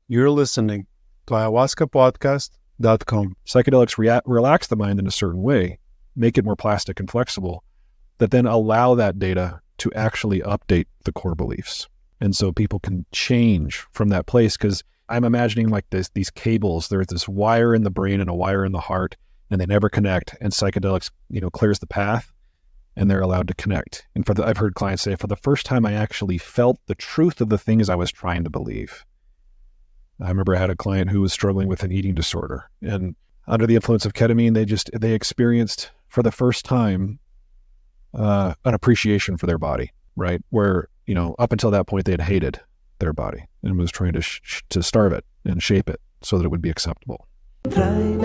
You're listening to Ayahuasca Podcast.com. Psychedelics relax the mind in a certain way, make it more plastic and flexible, that then allow that data to actually update the core beliefs. And so people can change from that place, because I'm imagining like these cables, there's this wire in the brain and a wire in the heart, and they never connect, and psychedelics, clears the path, and they're allowed to connect. And I've heard clients say, for the first time, I actually felt the truth of the things I was trying to believe. I remember I had a client who was struggling with an eating disorder, and under the influence of ketamine, they experienced for the first time an appreciation for their body, right? Where, up until that point, they had hated their body and was trying to starve it and shape it so that it would be acceptable. And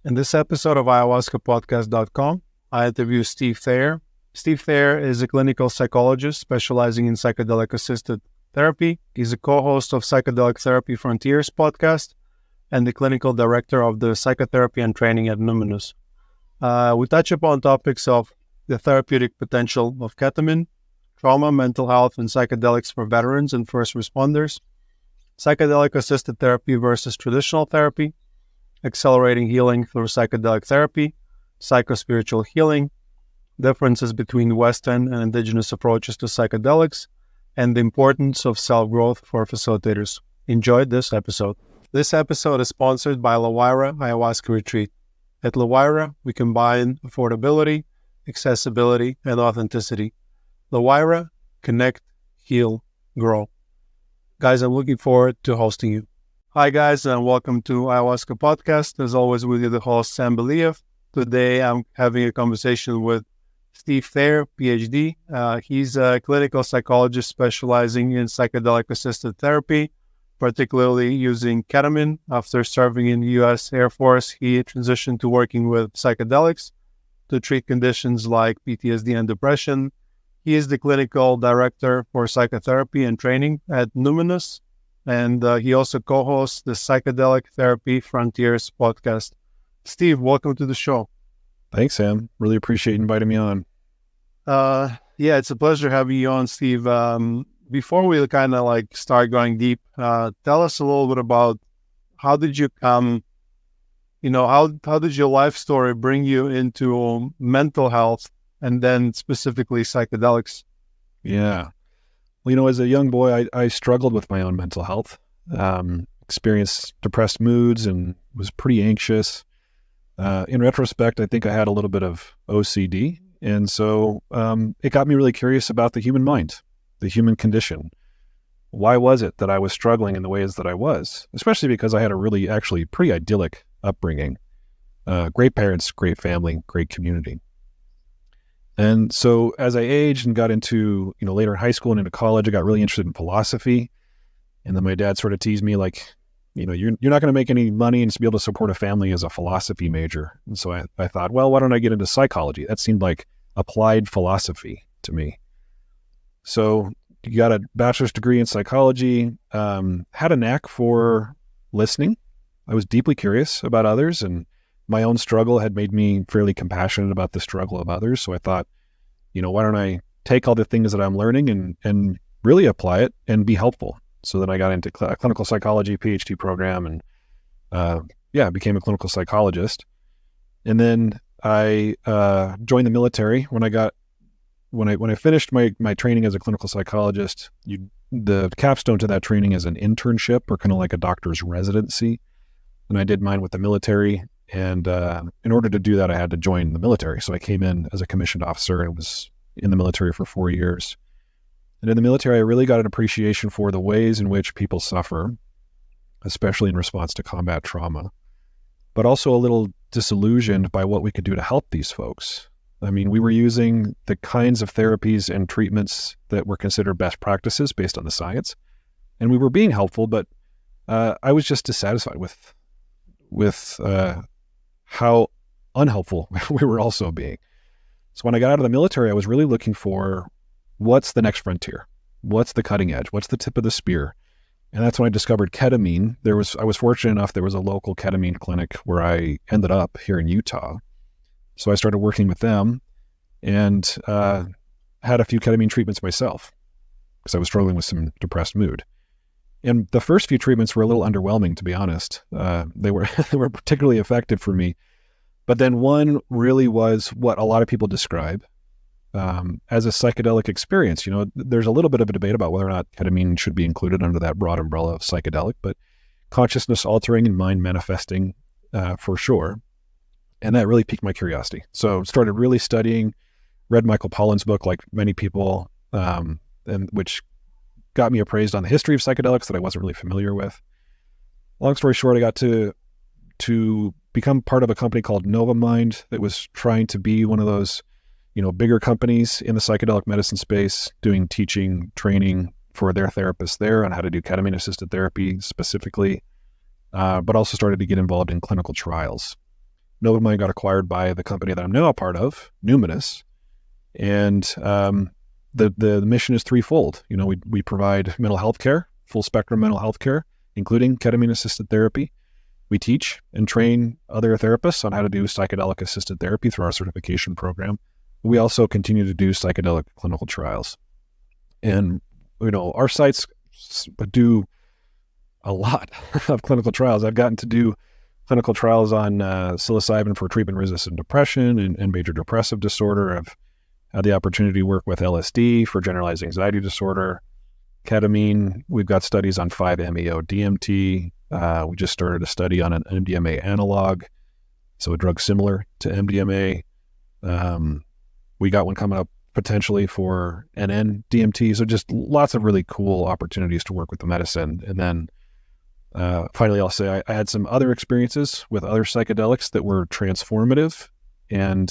In this episode of ayahuascapodcast.com, I interview Steve Thayer. Steve Thayer is a clinical psychologist specializing in psychedelic-assisted therapy. He's a co-host of Psychedelic Therapy Frontiers podcast and the clinical director of the psychotherapy and training at Numinous. We touch upon topics of the therapeutic potential of ketamine, trauma, mental health, and psychedelics for veterans and first responders, psychedelic-assisted therapy versus traditional therapy, accelerating healing through psychedelic therapy, psychospiritual healing, differences between Western and indigenous approaches to psychedelics, and the importance of self-growth for facilitators. Enjoy this episode. This episode is sponsored by La Huayra Ayahuasca Retreat. At La Huayra, we combine affordability, accessibility, and authenticity. La Huayra, connect, heal, grow. Guys, I'm looking forward to hosting you. Hi guys, and welcome to Ayahuasca Podcast. As always, with you, the host, Sam Believ. Today, I'm having a conversation with Steve Thayer, PhD. He's a clinical psychologist specializing in psychedelic-assisted therapy, particularly using ketamine. After serving in the U.S. Air Force, he transitioned to working with psychedelics to treat conditions like PTSD and depression. He is the clinical director for psychotherapy and training at Numinous, and he also co-hosts the Psychedelic Therapy Frontiers podcast. Steve, welcome to the show. Thanks, Sam. Really appreciate you inviting me on. Yeah, it's a pleasure having you on, Steve. Before we kind of start going deep, tell us a little bit about how did you come, how did your life story bring you into mental health and then specifically psychedelics? Yeah. Well, as a young boy, I struggled with my own mental health, experienced depressed moods and was pretty anxious. In retrospect, I think I had a little bit of OCD. And so it got me really curious about the human mind, the human condition. Why was it that I was struggling in the ways that I was? Especially because I had a really actually pretty idyllic upbringing. Great parents, great family, great community. And so as I aged and got into, later in high school and into college, I got really interested in philosophy. And then my dad sort of teased me like, you're not going to make any money and be able to support a family as a philosophy major. And so I thought, well, why don't I get into psychology? That seemed like applied philosophy to me. So you got a bachelor's degree in psychology, had a knack for listening. I was deeply curious about others, and my own struggle had made me fairly compassionate about the struggle of others. So I thought, why don't I take all the things that I'm learning and really apply it and be helpful? So then I got into a clinical psychology PhD program and became a clinical psychologist. And then I joined the military. When I finished my training as a clinical psychologist, the capstone to that training is an internship or kind of like a doctor's residency. And I did mine with the military. And in order to do that, I had to join the military. So I came in as a commissioned officer and was in the military for 4 years. And in the military, I really got an appreciation for the ways in which people suffer, especially in response to combat trauma, but also a little disillusioned by what we could do to help these folks. I mean, we were using the kinds of therapies and treatments that were considered best practices based on the science, and we were being helpful, but I was just dissatisfied with how unhelpful we were also being. So when I got out of the military, I was really looking for what's the next frontier? What's the cutting edge? What's the tip of the spear? And that's when I discovered ketamine. I was fortunate enough, there was a local ketamine clinic where I ended up here in Utah. So I started working with them and had a few ketamine treatments myself because I was struggling with some depressed mood. And the first few treatments were a little underwhelming, to be honest. They were they were particularly effective for me. But then one really was what a lot of people describe as a psychedelic experience. You know, there's a little bit of a debate about whether or not ketamine should be included under that broad umbrella of psychedelic, but consciousness altering and mind manifesting for sure. And that really piqued my curiosity. So started really studying, read Michael Pollan's book, like many people, and which got me appraised on the history of psychedelics that I wasn't really familiar with. Long story short, I got to become part of a company called Novamind that was trying to be one of those, you know, bigger companies in the psychedelic medicine space, doing teaching, training for their therapists there on how to do ketamine-assisted therapy specifically, but also started to get involved in clinical trials. Novamind got acquired by the company that I'm now a part of, Numinous, and the mission is threefold. You know, we provide mental health care, full spectrum mental health care, including ketamine-assisted therapy. We teach and train other therapists on how to do psychedelic-assisted therapy through our certification program. We also continue to do psychedelic clinical trials. And, you know, our sites do a lot of clinical trials. I've gotten to do clinical trials on psilocybin for treatment-resistant depression and major depressive disorder. I've had the opportunity to work with LSD for generalized anxiety disorder. Ketamine, we've got studies on 5-MeO-DMT. We just started a study on an MDMA analog, so a drug similar to MDMA. We got one coming up potentially for NN-DMT, so just lots of really cool opportunities to work with the medicine. And then finally, I'll say I had some other experiences with other psychedelics that were transformative, and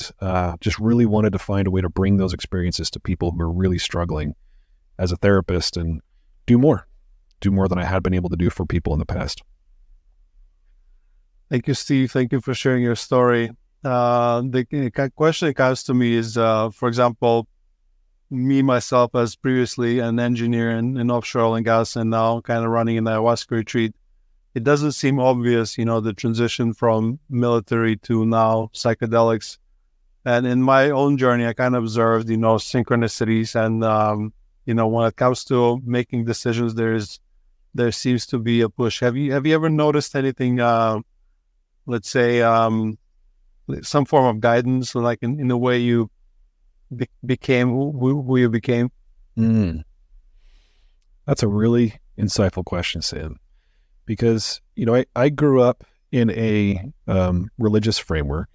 just really wanted to find a way to bring those experiences to people who are really struggling as a therapist and do more than I had been able to do for people in the past. Thank you, Steve. Thank you for sharing your story. The question that comes to me is, for example, me, myself, as previously an engineer in offshore oil and gas and now kind of running an ayahuasca retreat, it doesn't seem obvious, you know, the transition from military to now psychedelics. And in my own journey, I kind of observed, you know, synchronicities. And, you know, when it comes to making decisions, there seems to be a push. Have you ever noticed anything, let's say, some form of guidance, like in the way you became who you became? That's a really insightful question, Sam. Because, you know, I grew up in a religious framework.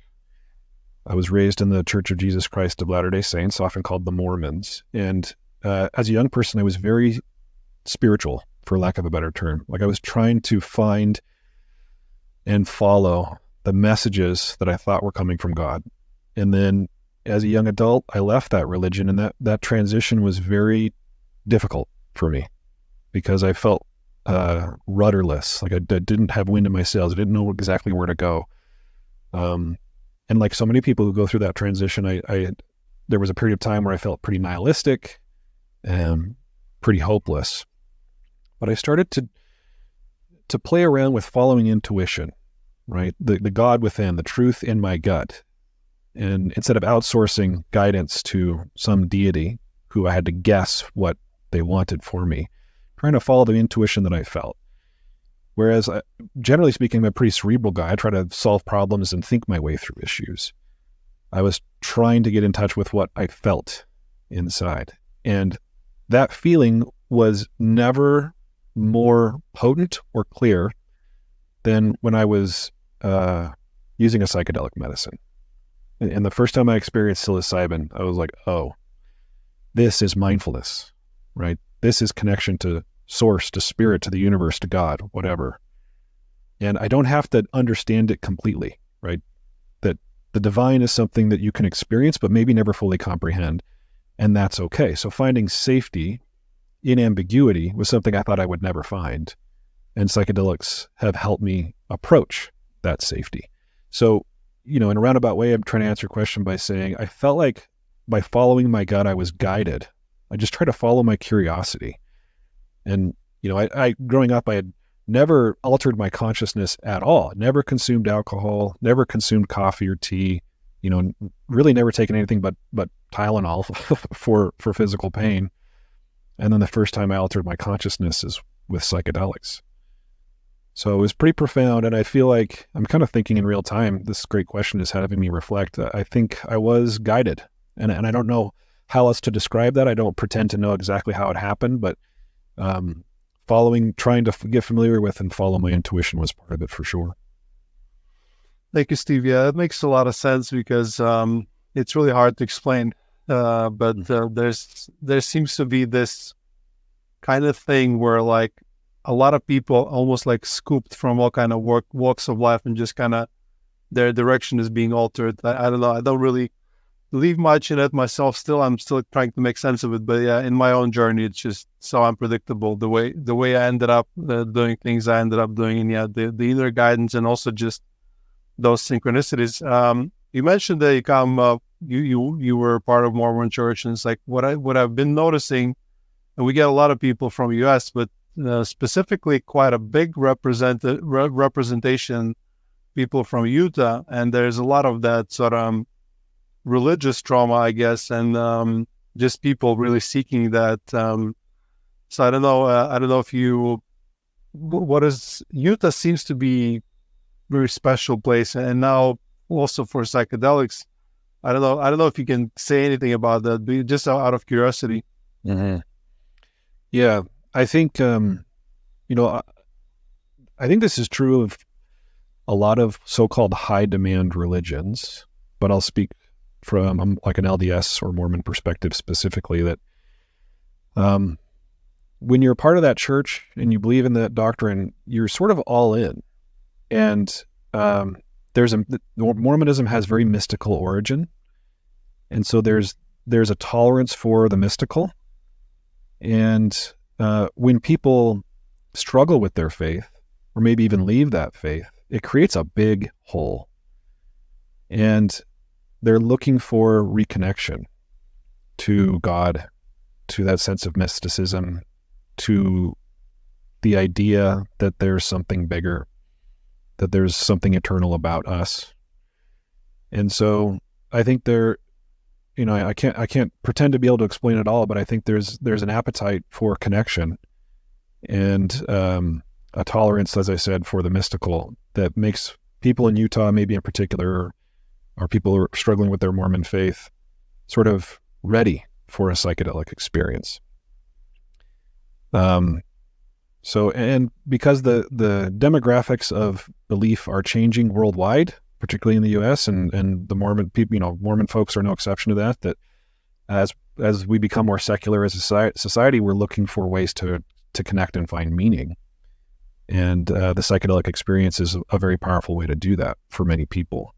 I was raised in the Church of Jesus Christ of Latter-day Saints, often called the Mormons. And as a young person, I was very spiritual, for lack of a better term. Like I was trying to find and follow the messages that I thought were coming from God. And then as a young adult, I left that religion, and that transition was very difficult for me because I felt rudderless. Like I didn't have wind in my sails. I didn't know exactly where to go. And like so many people who go through that transition, there was a period of time where I felt pretty nihilistic and pretty hopeless. But I started to play around with following intuition, right? The God within, the truth in my gut. And instead of outsourcing guidance to some deity who I had to guess what they wanted for me, trying to follow the intuition that I felt. Whereas, generally speaking, I'm a pretty cerebral guy. I try to solve problems and think my way through issues. I was trying to get in touch with what I felt inside. And that feeling was never more potent or clear than when I was using a psychedelic medicine. And the first time I experienced psilocybin, I was like, oh, this is mindfulness, right? This is connection to source, to spirit, to the universe, to God, whatever. And I don't have to understand it completely, right? That the divine is something that you can experience, but maybe never fully comprehend. And that's okay. So finding safety in ambiguity was something I thought I would never find. And psychedelics have helped me approach that safety. So, you know, in a roundabout way, I'm trying to answer your question by saying, I felt like by following my gut, I was guided. I just tried to follow my curiosity. And, you know, I growing up, I had never altered my consciousness at all, never consumed alcohol, never consumed coffee or tea, really never taken anything but Tylenol for physical pain. And then the first time I altered my consciousness is with psychedelics. So it was pretty profound, and I feel like I'm kind of thinking in real time. This great question is having me reflect. I think I was guided, and I don't know how else to describe that. I don't pretend to know exactly how it happened, but trying to get familiar with and follow my intuition was part of it for sure. Thank you, Steve. Yeah, it makes a lot of sense because it's really hard to explain. But there seems to be this kind of thing where like a lot of people almost like scooped from all kind of walks of life and just kind of their direction is being altered. I don't know. I don't really believe much in it myself. I'm still trying to make sense of it. But yeah, in my own journey, it's just so unpredictable. The way I ended up doing things I ended up doing, and yeah, the inner guidance and also just those synchronicities. You mentioned that you were part of Mormon Church, and it's like what I've been noticing, and we get a lot of people from U.S., but specifically quite a big representation people from Utah, and there's a lot of that sort of religious trauma, I guess, and just people really seeking that. So I don't know if Utah seems to be a very special place, and now also for psychedelics. I don't know if you can say anything about that, but just out of curiosity. Mm-hmm. Yeah, I think, I think this is true of a lot of so-called high-demand religions, but I'll speak from like an LDS or Mormon perspective specifically, that when you're a part of that church and you believe in that doctrine, you're sort of all in. And Mormonism has very mystical origin. And so there's a tolerance for the mystical. And when people struggle with their faith, or maybe even leave that faith, it creates a big hole. And they're looking for reconnection to God, to that sense of mysticism, to the idea that there's something bigger, that there's something eternal about us. And so I think I can't pretend to be able to explain it all, but I think there's an appetite for connection and a tolerance, as I said, for the mystical that makes people in Utah, maybe in particular, or people who are struggling with their Mormon faith, sort of ready for a psychedelic experience. So, and because the demographics of belief are changing worldwide, particularly in the U.S., and the Mormon people, Mormon folks are no exception to that as we become more secular as a society, we're looking for ways to connect and find meaning. And the psychedelic experience is a very powerful way to do that for many people.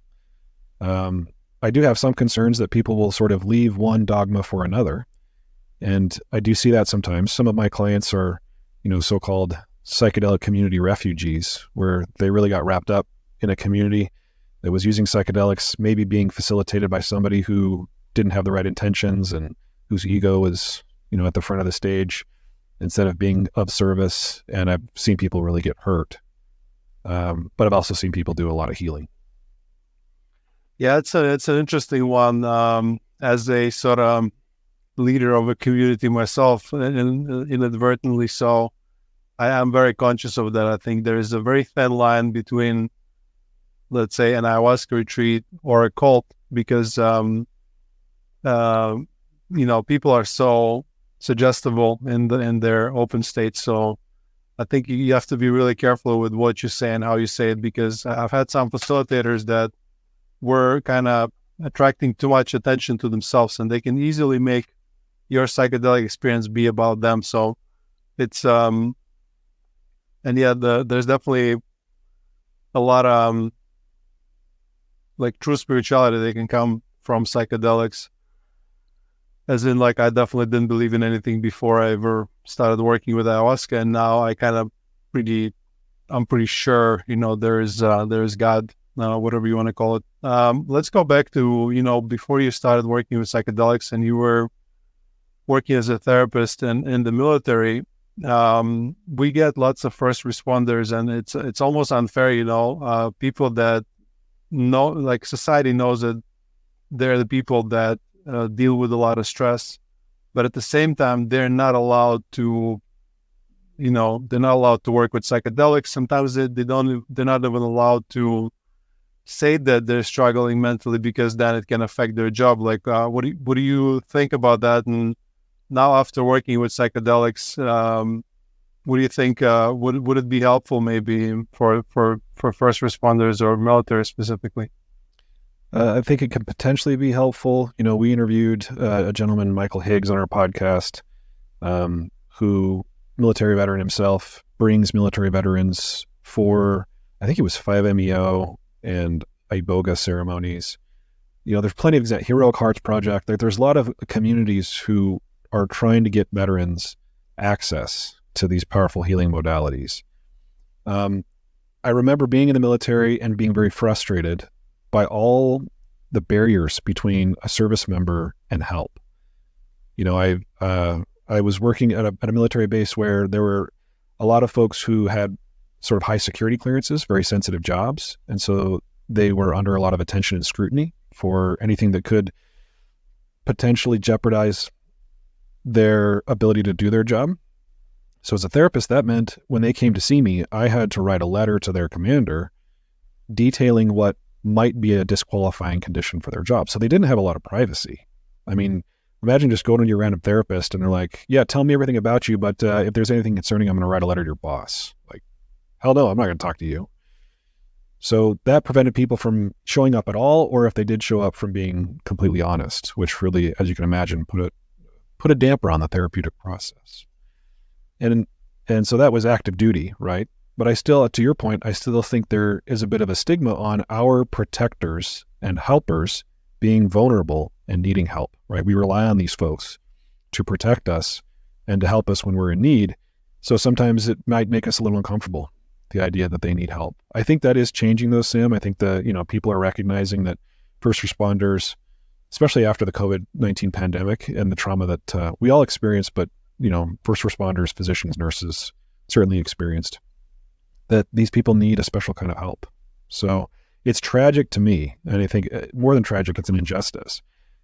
I do have some concerns that people will sort of leave one dogma for another. And I do see that sometimes. Some of my clients are, so-called psychedelic community refugees, where they really got wrapped up in a community that was using psychedelics, maybe being facilitated by somebody who didn't have the right intentions and whose ego was, at the front of the stage instead of being of service. And I've seen people really get hurt. But I've also seen people do a lot of healing. Yeah, it's an interesting one. As a sort of leader of a community myself, and inadvertently so, I am very conscious of that. I think there is a very thin line between, let's say, an ayahuasca retreat or a cult, because people are so suggestible in their open state. So I think you have to be really careful with what you say and how you say it, because I've had some facilitators that were kind of attracting too much attention to themselves, and they can easily make your psychedelic experience be about them. So it's and yeah, there's definitely a lot of like true spirituality that can come from psychedelics. As in, like, I definitely didn't believe in anything before I ever started working with ayahuasca, and now I kind of I'm pretty sure there is God, whatever you want to call it. Let's go back to before you started working with psychedelics and you were working as a therapist and in the military. We get lots of first responders, and it's almost unfair, people that know, like, society knows that they're the people that deal with a lot of stress, but at the same time, they're not allowed to, they're not allowed to work with psychedelics. Sometimes they're not even allowed to say that they're struggling mentally, because then it can affect their job. Like, what do you think about that? And now, after working with psychedelics, what do you think? Would it be helpful maybe for first responders or military specifically? I think it could potentially be helpful. We interviewed a gentleman, Michael Higgs, on our podcast, who, military veteran himself, brings military veterans for, I think it was 5-MeO and Iboga ceremonies. There's plenty of Heroic Hearts Project. There's a lot of communities who are trying to get veterans access to these powerful healing modalities. I remember being in the military and being very frustrated by all the barriers between a service member and help. I was working at a military base where there were a lot of folks who had sort of high security clearances, very sensitive jobs, and so they were under a lot of attention and scrutiny for anything that could potentially jeopardize their ability to do their job. So as a therapist, that meant when they came to see me, I had to write a letter to their commander detailing what might be a disqualifying condition for their job. So they didn't have a lot of privacy. I mean, imagine just going to your random therapist and they're like, yeah, tell me everything about you, but if there's anything concerning, I'm going to write a letter to your boss. Like, hell no, I'm not going to talk to you. So that prevented people from showing up at all, or if they did show up, from being completely honest, which really, as you can imagine, put a damper on the therapeutic process. And so that was active duty, right? But I still, to your point, I still think there is a bit of a stigma on our protectors and helpers being vulnerable and needing help, right? We rely on these folks to protect us and to help us when we're in need. So sometimes it might make us a little uncomfortable, the idea that they need help. I think that is changing though, Sam. I think people are recognizing that first responders, especially after the COVID-19 pandemic and the trauma that we all experienced, but first responders, physicians, nurses certainly experienced, that these people need a special kind of help. So it's tragic to me, and I think more than tragic, it's an injustice,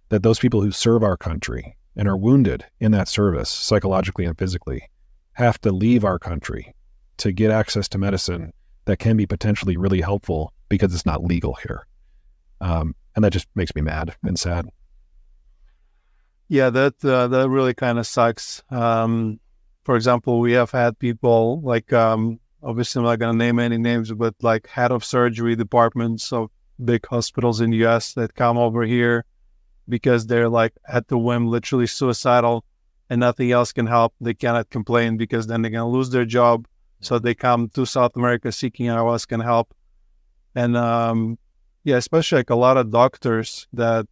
that those people who serve our country and are wounded in that service, psychologically and physically, have to leave our country to get access to medicine that can be potentially really helpful because it's not legal here. And that just makes me mad and sad. Yeah, that really kind of sucks. For example, we have had people like, obviously I'm not going to name any names, but like head of surgery departments of big hospitals in the US that come over here because they're like at the whim, literally suicidal, and nothing else can help. They cannot complain because then they're going to lose their job. So they come to South America seeking ayahuasca help. And especially like a lot of doctors that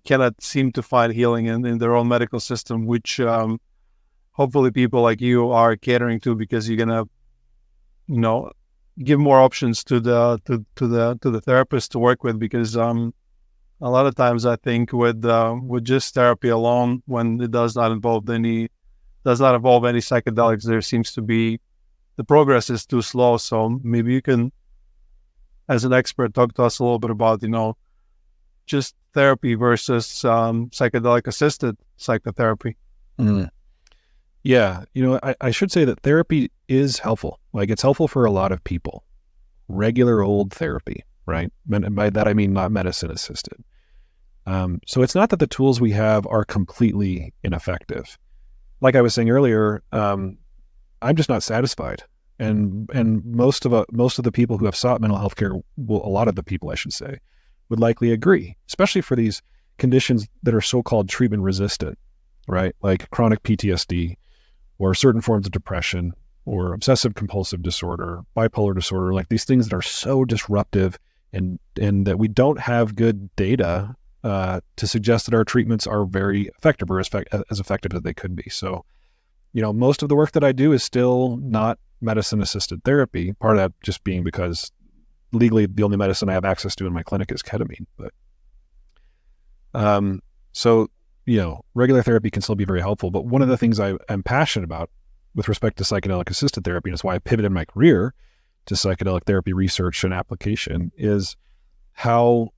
cannot seem to find healing in their own medical system, which hopefully people like you are catering to, because you're gonna, give more options to the therapist to work with. Because a lot of times I think with just therapy alone, when it does not involve any psychedelics, there seems to be, the progress is too slow. So maybe you can, as an expert, talk to us a little bit about just therapy versus psychedelic-assisted psychotherapy. Mm. Yeah, I should say that therapy is helpful. Like, it's helpful for a lot of people. Regular old therapy, right? And by that I mean not medicine-assisted. So it's not that the tools we have are completely ineffective. Like I was saying earlier, I'm just not satisfied. And most of the people who have sought mental health care, well, a lot of the people, I should say, would likely agree, especially for these conditions that are so-called treatment resistant, right? Like chronic PTSD or certain forms of depression or obsessive compulsive disorder, bipolar disorder, like these things that are so disruptive and that we don't have good data to suggest that our treatments are very effective or as effective as they could be. So, most of the work that I do is still not medicine-assisted therapy, part of that just being because legally the only medicine I have access to in my clinic is ketamine. But regular therapy can still be very helpful. But one of the things I'm passionate about with respect to psychedelic-assisted therapy, and it's why I pivoted my career to psychedelic therapy research and application, is how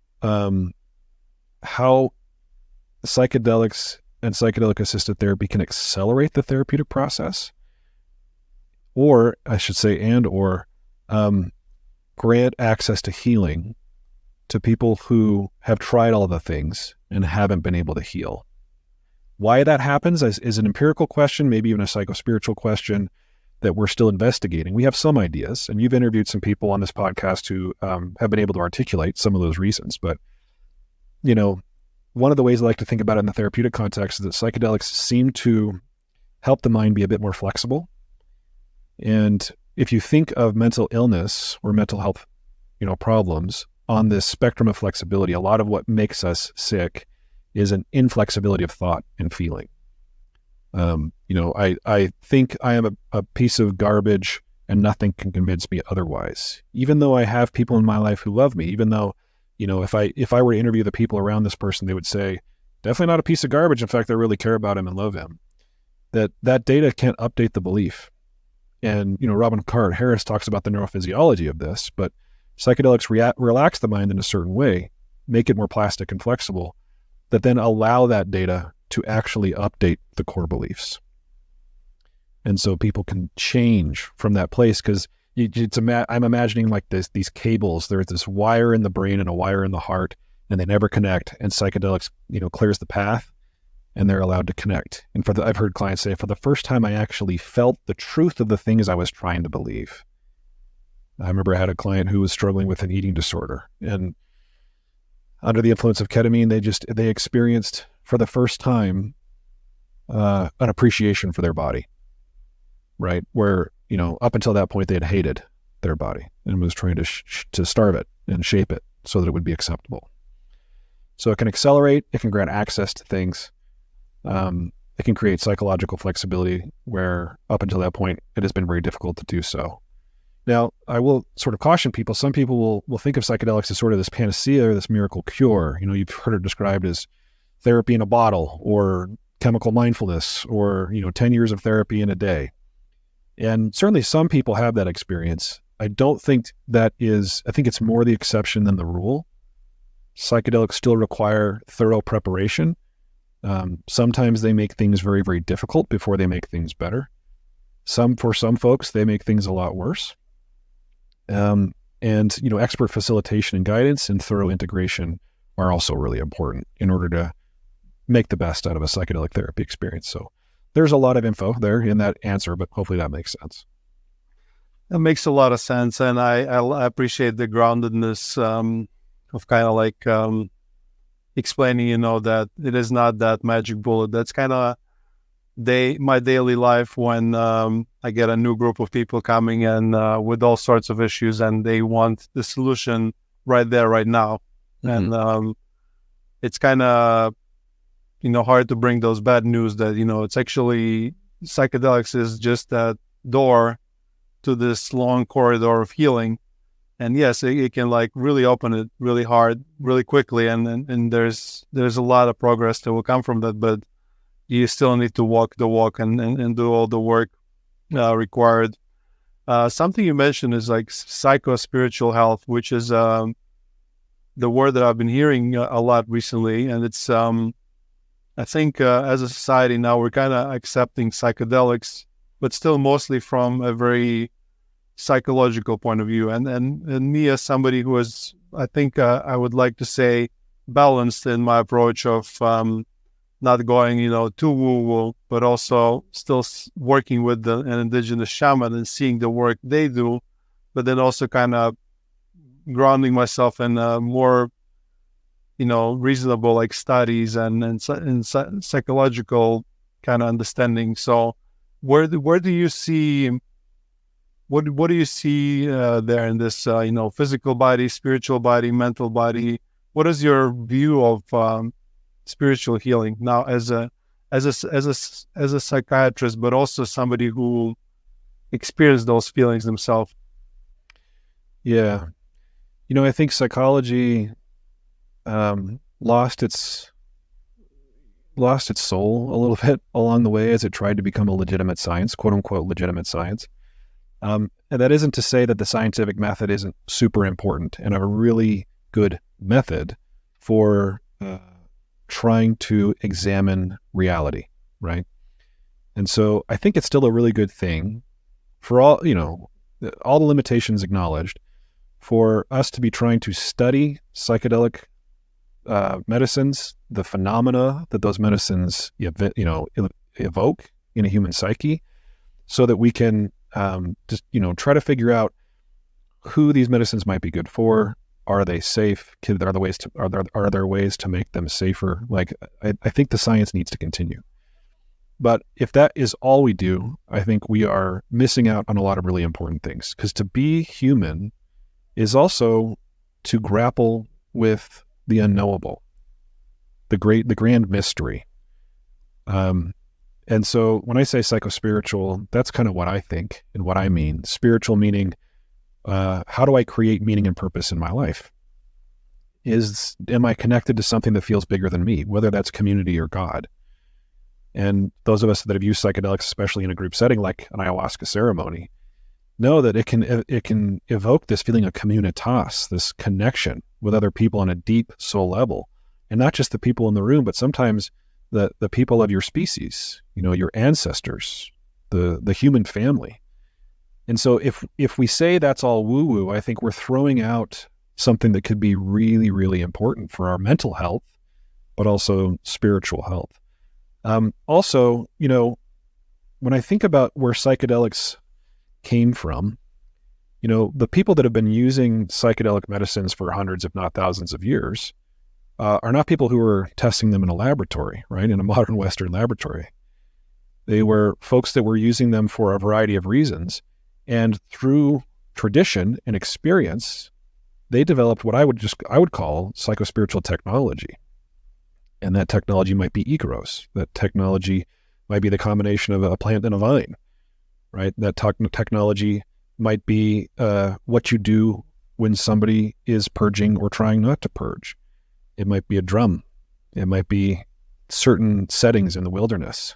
how psychedelics and psychedelic-assisted therapy can accelerate the therapeutic process, or I should say, grant access to healing to people who have tried all the things and haven't been able to heal. Why that happens is an empirical question, maybe even a psychospiritual question that we're still investigating. We have some ideas, and you've interviewed some people on this podcast who have been able to articulate some of those reasons. But, one of the ways I like to think about it in the therapeutic context is that psychedelics seem to help the mind be a bit more flexible. And if you think of mental illness or mental health, problems on this spectrum of flexibility, a lot of what makes us sick is an inflexibility of thought and feeling. I think I am a piece of garbage and nothing can convince me otherwise. Even though I have people in my life who love me, even though, if I were to interview the people around this person, they would say, definitely not a piece of garbage. In fact, I really care about him and love him. That data can't update the belief. And, Robin Carhart-Harris talks about the neurophysiology of this, but psychedelics relax the mind in a certain way, make it more plastic and flexible, that then allow that data to actually update the core beliefs. And so people can change from that place, because I'm imagining like these cables. There's this wire in the brain and a wire in the heart, and they never connect. And psychedelics, clears the path, and they're allowed to connect. And I've heard clients say, for the first time, I actually felt the truth of the things I was trying to believe. I remember I had a client who was struggling with an eating disorder, and under the influence of ketamine, they experienced for the first time an appreciation for their body, right? Where, up until that point, they had hated their body and was trying to starve it and shape it so that it would be acceptable. So it can accelerate, it can grant access to things. It can create psychological flexibility where up until that point, it has been very difficult to do so. Now, I will sort of caution people. Some people will think of psychedelics as sort of this panacea or this miracle cure. You've heard it described as therapy in a bottle, or chemical mindfulness, or, 10 years of therapy in a day. And certainly some people have that experience. I think it's more the exception than the rule. Psychedelics still require thorough preparation. Sometimes they make things very, very difficult before they make things better. For some folks, they make things a lot worse. And expert facilitation and guidance and thorough integration are also really important in order to make the best out of a psychedelic therapy experience. So there's a lot of info there in that answer, but hopefully that makes sense. That makes a lot of sense. And I appreciate the groundedness of kind of like explaining, that it is not that magic bullet. That's kind of my daily life when I get a new group of people coming and with all sorts of issues, and they want the solution right there, right now. Mm-hmm. And it's kind of, hard to bring those bad news that, it's actually psychedelics is just that door to this long corridor of healing. And yes, it can like really open it really hard, really quickly. And there's a lot of progress that will come from that, but you still need to walk the walk and do all the work required. Something you mentioned is like psycho-spiritual health, which is the word that I've been hearing a lot recently. And it's, I think as a society now, we're kind of accepting psychedelics, but still mostly from a very psychological point of view. And me as somebody who is, I think I would like to say, balanced in my approach of not going, too woo-woo, but also still working with an indigenous shaman and seeing the work they do, but then also kind of grounding myself in more, reasonable like studies and psychological kind of understanding. So where do you see, what do you see there in this, physical body, spiritual body, mental body? What is your view of spiritual healing now as a psychiatrist, but also somebody who experienced those feelings themselves? Yeah. I think psychology lost its soul a little bit along the way as it tried to become a legitimate science, quote unquote, legitimate science. And that isn't to say that the scientific method isn't super important and a really good method for trying to examine reality, right? And so I think it's still a really good thing for all the limitations acknowledged, for us to be trying to study psychedelic medicines, the phenomena that those medicines evoke in a human psyche, so that we can just try to figure out who these medicines might be good for. Are they safe? Are there ways to make them safer? Like, I think the science needs to continue. But if that is all we do, I think we are missing out on a lot of really important things. Because to be human is also to grapple with the unknowable, the grand mystery. And so when I say psychospiritual, that's kind of what I think and what I mean. Spiritual meaning, how do I create meaning and purpose in my life? Am I connected to something that feels bigger than me, whether that's community or God? And those of us that have used psychedelics, especially in a group setting like an ayahuasca ceremony, know that it can evoke this feeling of communitas, this connection with other people on a deep soul level, and not just the people in the room, but sometimes the people of your species, your ancestors, the human family. And so if we say that's all woo-woo, I think we're throwing out something that could be really, really important for our mental health, but also spiritual health. Also, when I think about where psychedelics came from, the people that have been using psychedelic medicines for hundreds, if not thousands of years, are not people who were testing them in a laboratory, right? In a modern Western laboratory. They were folks that were using them for a variety of reasons. And through tradition and experience, they developed what I would call psychospiritual technology. And that technology might be egros. That technology might be the combination of a plant and a vine, right? That technology might be what you do when somebody is purging or trying not to purge. It might be a drum. It might be certain settings in the wilderness.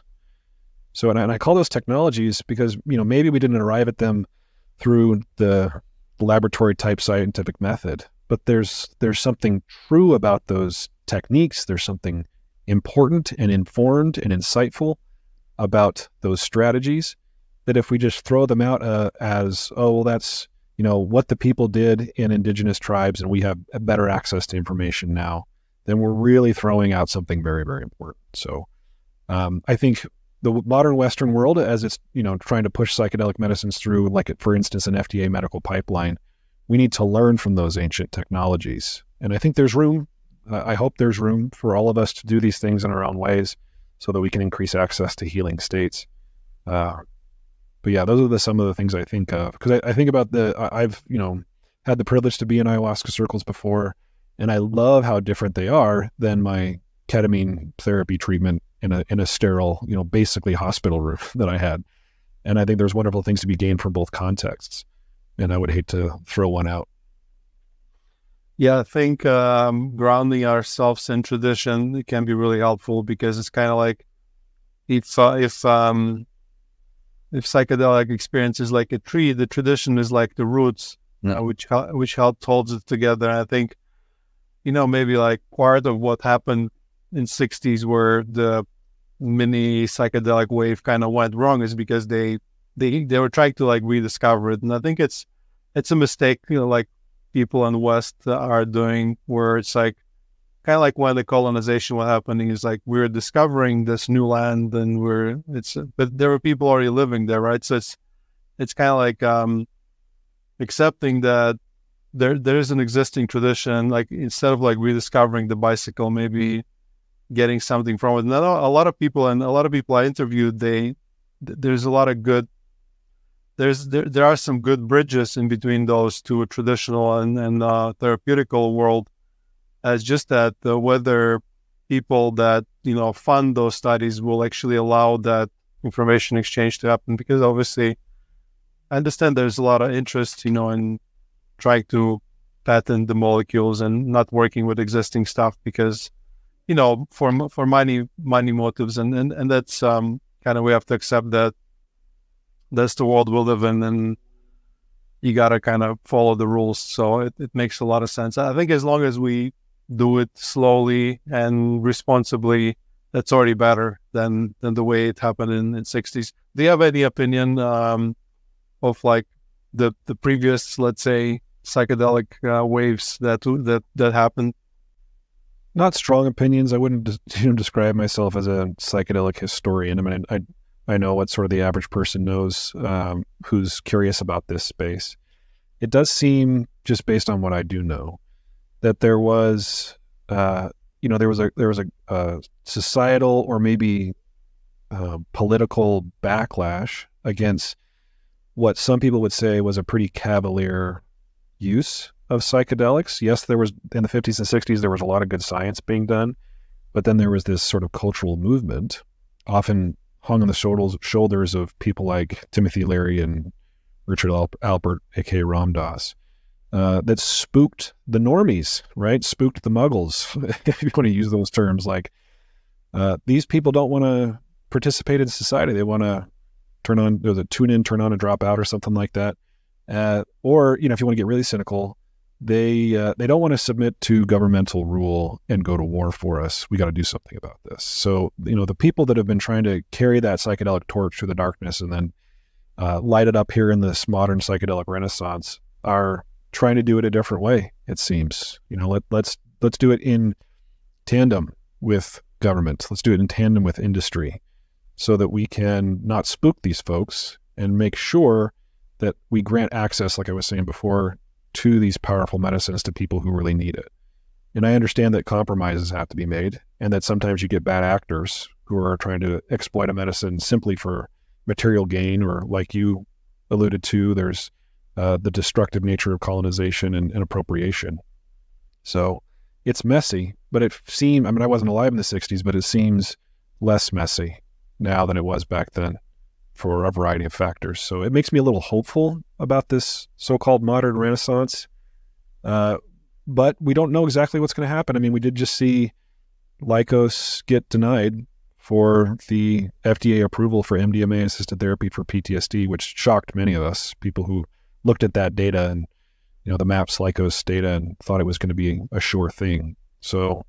So, and I call those technologies because, maybe we didn't arrive at them through the laboratory type scientific method, but there's something true about those techniques. There's something important and informed and insightful about those strategies that if we just throw them out as, that's, what the people did in indigenous tribes and we have better access to information now, then we're really throwing out something very, very important. So I think the modern Western world, as it's, trying to push psychedelic medicines through, like, for instance, an FDA medical pipeline, we need to learn from those ancient technologies. And I think there's room, I hope there's room for all of us to do these things in our own ways so that we can increase access to healing states. But yeah, those are some of the things I think of, because I think about I've, had the privilege to be in ayahuasca circles before, and I love how different they are than my ketamine therapy treatment in a sterile, basically hospital room that I had. And I think there's wonderful things to be gained from both contexts. And I would hate to throw one out. Yeah, I think grounding ourselves in tradition can be really helpful, because it's kind of like if psychedelic experience is like a tree, the tradition is like the roots, which help holds it together. And I think, maybe like part of what happened in 60s where the mini psychedelic wave kind of went wrong is because they were trying to like rediscover it. And I think it's a mistake, like people in the West are doing, where it's like kind of like when the colonization was happening, is like we're discovering this new land and but there were people already living there, right? So it's kind of like accepting that there is an existing tradition, like instead of like rediscovering the bicycle, maybe getting something from it. And a lot of people I interviewed, there's a lot of good, there are some good bridges in between those two, traditional and therapeutical world. As just that whether people that fund those studies will actually allow that information exchange to happen, because obviously I understand there's a lot of interest in trying to patent the molecules and not working with existing stuff because for money motives, and that's kind of, we have to accept that that's the world we live in, and you got to kind of follow the rules. So it makes a lot of sense. I think as long as we do it slowly and responsibly, that's already better than the way it happened in the 60s. Do you have any opinion of like the previous, let's say, psychedelic waves that happened? Not strong opinions. I wouldn't describe myself as a psychedelic historian. I mean, I know what sort of the average person knows who's curious about this space. It does seem, just based on what I do know, that there was, there was a societal or maybe political backlash against what some people would say was a pretty cavalier use of psychedelics. Yes, there was, in the 50s and 60s, there was a lot of good science being done, but then there was this sort of cultural movement, often hung on the shoulders of people like Timothy Leary and Richard Alpert, aka Ram Dass, that spooked the normies, right? Spooked the muggles, if you want to use those terms. Like, these people don't want to participate in society. They want to tune in, turn on, and drop out, or something like that. Or, if you want to get really cynical, they don't want to submit to governmental rule and go to war for us. We got to do something about this. So, the people that have been trying to carry that psychedelic torch through the darkness and then light it up here in this modern psychedelic renaissance are trying to do it a different way, it seems. Let's do it in tandem with government. Let's do it in tandem with industry so that we can not spook these folks and make sure that we grant access, like I was saying before, to these powerful medicines to people who really need it. And I understand that compromises have to be made, and that sometimes you get bad actors who are trying to exploit a medicine simply for material gain, or, like you alluded to, there's the destructive nature of colonization and appropriation. So it's messy, but I wasn't alive in the 60s, but it seems less messy now than it was back then for a variety of factors. So it makes me a little hopeful about this so-called modern renaissance. But we don't know exactly what's going to happen. I mean, we did just see Lykos get denied for the FDA approval for MDMA-assisted therapy for PTSD, which shocked many of us, people who looked at that data and, the MAPS Lykos data, and thought it was going to be a sure thing. So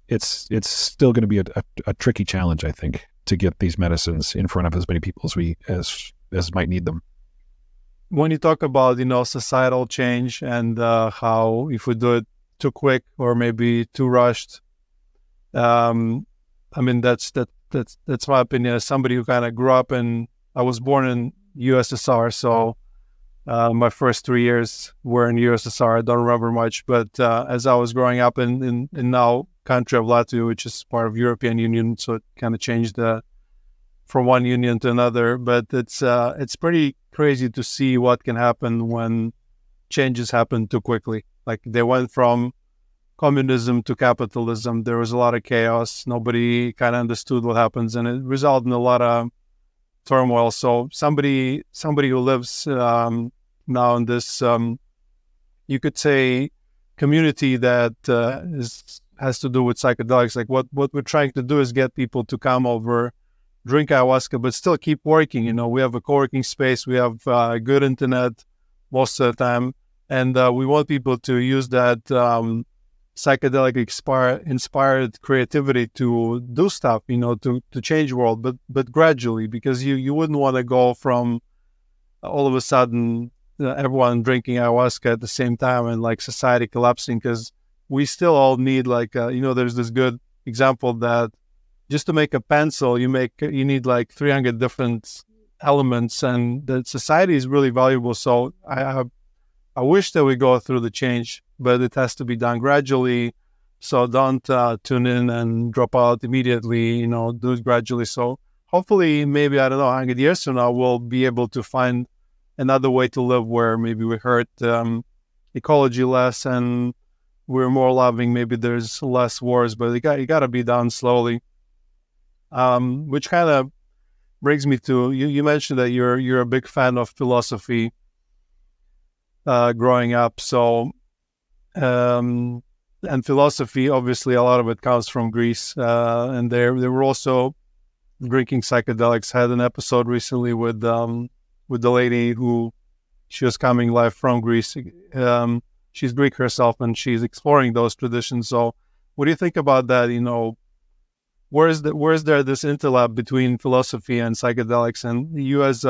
it's still going to be a tricky challenge, I think, to get these medicines in front of as many people as might need them. When you talk about, societal change and how if we do it too quick or maybe too rushed, I mean, that's my opinion as somebody who kind of grew up I was born in USSR, so my first 3 years were in USSR. I don't remember much, but as I was growing up in now country of Latvia, which is part of European Union, so it kind of changed from one union to another. But it's pretty crazy to see what can happen when changes happen too quickly. Like, they went from communism to capitalism. There was a lot of chaos. Nobody kind of understood what happens, and it resulted in a lot of turmoil. So somebody who lives now in this, you could say, community that has to do with psychedelics. Like, what we're trying to do is get people to come over, drink ayahuasca, but still keep working. We have a co-working space. We have good internet most of the time. And we want people to use that psychedelic-inspired creativity to do stuff, to change the world, but gradually, because you wouldn't want to go from all of a sudden everyone drinking ayahuasca at the same time and like society collapsing, because we still all need there's this good example that just to make a pencil, you need like 300 different elements, and the society is really valuable. So I wish that we go through the change, but it has to be done gradually. So don't tune in and drop out immediately, do it gradually. So hopefully, maybe, I don't know, 100 years from now, we'll be able to find another way to live where maybe we hurt ecology less and we're more loving. Maybe there's less wars, but it got to be done slowly. Which kind of brings me to, you mentioned that you're a big fan of philosophy growing up. So, and philosophy, obviously, a lot of it comes from Greece. And they were also drinking psychedelics. I had an episode recently with the lady who, she was coming live from Greece. she's Greek herself, and she's exploring those traditions. So what do you think about that? Where's there this interlap between philosophy and psychedelics? And you, as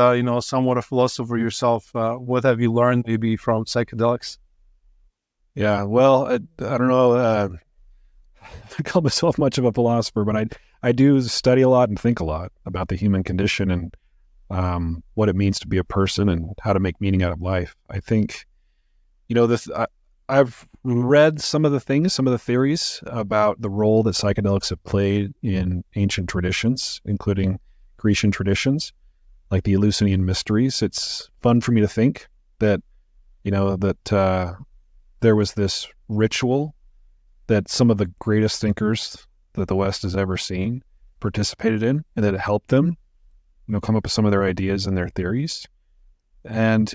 somewhat a philosopher yourself, what have you learned maybe from psychedelics? Yeah, well, I don't know. I call myself much of a philosopher, but I do study a lot and think a lot about the human condition and what it means to be a person and how to make meaning out of life. I think, I've read some of the theories about the role that psychedelics have played in ancient traditions, including Grecian traditions, like the Eleusinian mysteries. It's fun for me to think that, there was this ritual that some of the greatest thinkers that the West has ever seen participated in, and that it helped them, come up with some of their ideas and their theories. And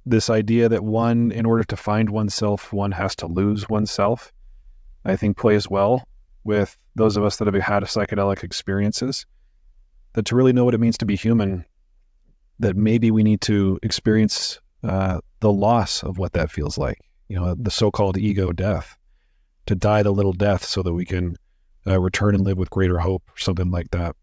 this idea that in order to find oneself, one has to lose oneself, I think plays well with those of us that have had psychedelic experiences, that to really know what it means to be human, that maybe we need to experience the loss of what that feels like, the so-called ego death, to die the little death so that we can return and live with greater hope, or something like that.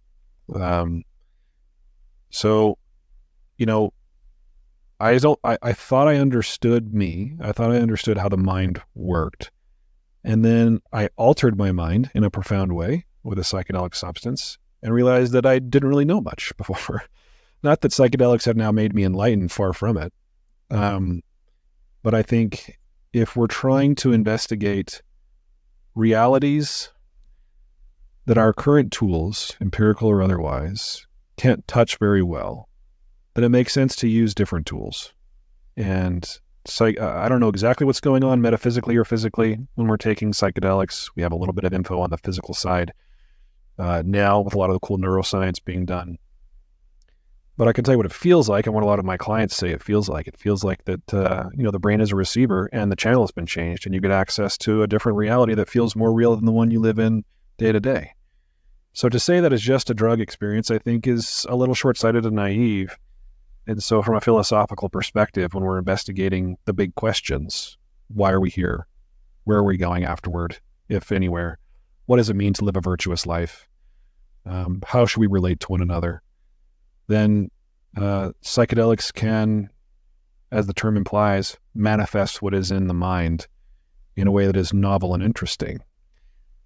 I thought I understood me. I thought I understood how the mind worked. And then I altered my mind in a profound way with a psychedelic substance and realized that I didn't really know much before. Not that psychedelics have now made me enlightened, far from it. But I think if we're trying to investigate realities that our current tools, empirical or otherwise, can't touch very well, then it makes sense to use different tools. And I don't know exactly what's going on metaphysically or physically when we're taking psychedelics. We have a little bit of info on the physical side now, with a lot of the cool neuroscience being done. But I can tell you what it feels like, and what a lot of my clients say it feels like. It feels like that, the brain is a receiver, and the channel has been changed, and you get access to a different reality that feels more real than the one you live in day to day. So to say that it's just a drug experience, I think, is a little short-sighted and naive. And so from a philosophical perspective, when we're investigating the big questions, why are we here? Where are we going afterward, if anywhere? What does it mean to live a virtuous life? How should we relate to one another? Then psychedelics can, as the term implies, manifest what is in the mind in a way that is novel and interesting.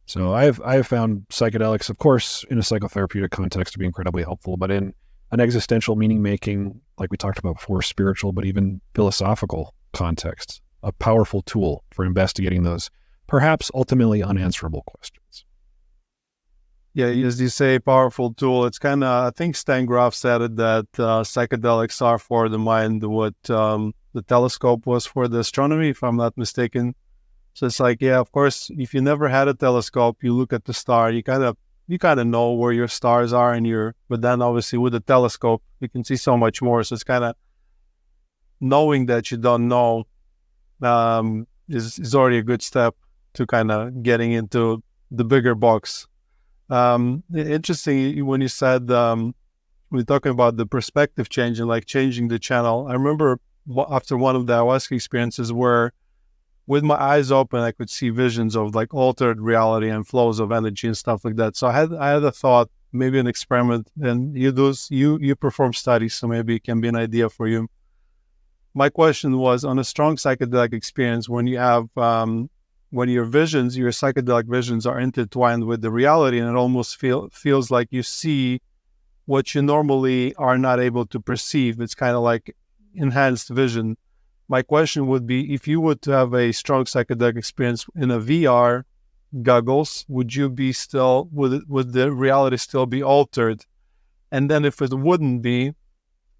So I have found psychedelics, of course, in a psychotherapeutic context to be incredibly helpful, but in an existential meaning-making, like we talked about before, spiritual, but even philosophical context, a powerful tool for investigating those perhaps ultimately unanswerable questions. Yeah, as you say, powerful tool. It's kind of, I think Stan Grof said it, that psychedelics are for the mind what the telescope was for the astronomy, if I'm not mistaken. So it's like, yeah, of course, if you never had a telescope, you look at the star, you kind of know where your stars are, but then obviously with a telescope, you can see so much more. So it's kind of knowing that you don't know is already a good step to kind of getting into the bigger box. Interesting when you said, we're talking about the perspective changing, like changing the channel. I remember after one of the ayahuasca experiences where with my eyes open, I could see visions of like altered reality and flows of energy and stuff like that. So I had a thought, maybe an experiment, and you perform studies, so maybe it can be an idea for you. My question was, on a strong psychedelic experience, when you have when your psychedelic visions are intertwined with the reality, and it almost feels like you see what you normally are not able to perceive. It's kind of like enhanced vision. My question would be, if you would have a strong psychedelic experience in a VR goggles, would you be still, would the reality still be altered? And then if it wouldn't be,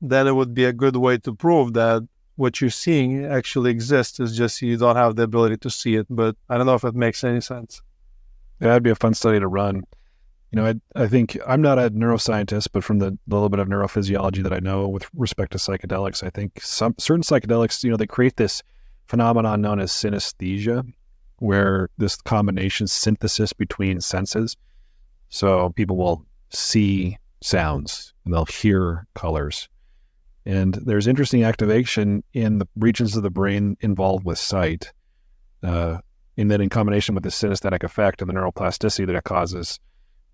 then it would be a good way to prove that what you're seeing actually exists. It's just you don't have the ability to see it. But I don't know if it makes any sense. Yeah, that'd be a fun study to run. I think I'm not a neuroscientist, but from the little bit of neurophysiology that I know with respect to psychedelics, I think certain psychedelics, they create this phenomenon known as synesthesia, where this combination synthesis between senses. So people will see sounds and they'll hear colors. And there's interesting activation in the regions of the brain involved with sight And then in combination with the synesthetic effect and the neuroplasticity that it causes,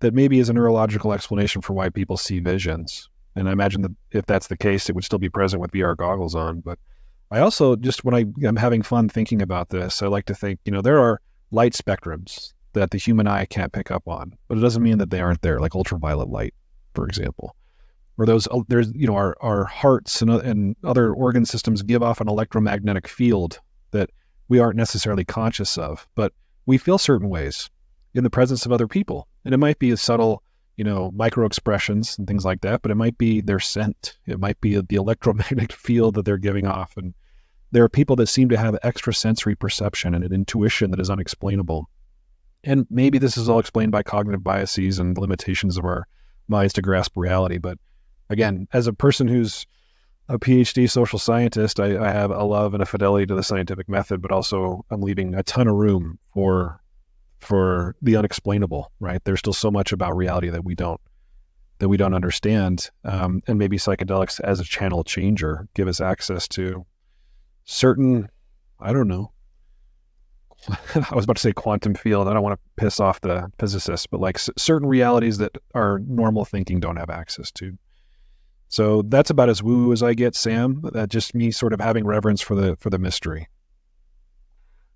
that maybe is a neurological explanation for why people see visions. And I imagine that if that's the case, it would still be present with VR goggles on. But I also, just when I'm having fun thinking about this, I like to think, there are light spectrums that the human eye can't pick up on, but it doesn't mean that they aren't there, like ultraviolet light, for example. Or our hearts and other organ systems give off an electromagnetic field that we aren't necessarily conscious of, but we feel certain ways in the presence of other people. And it might be as subtle, micro expressions and things like that, but it might be their scent. It might be the electromagnetic field that they're giving off. And there are people that seem to have extrasensory perception and an intuition that is unexplainable. And maybe this is all explained by cognitive biases and limitations of our minds to grasp reality. But again, as a person who's a PhD social scientist, I have a love and a fidelity to the scientific method, but also I'm leaving a ton of room for the unexplainable, right? There's still so much about reality that we don't understand. And maybe psychedelics as a channel changer give us access to certain, I don't know, I was about to say quantum field. I don't want to piss off the physicists, but like certain realities that our normal thinking don't have access to. So that's about as woo as I get, Sam. Just me sort of having reverence for the mystery.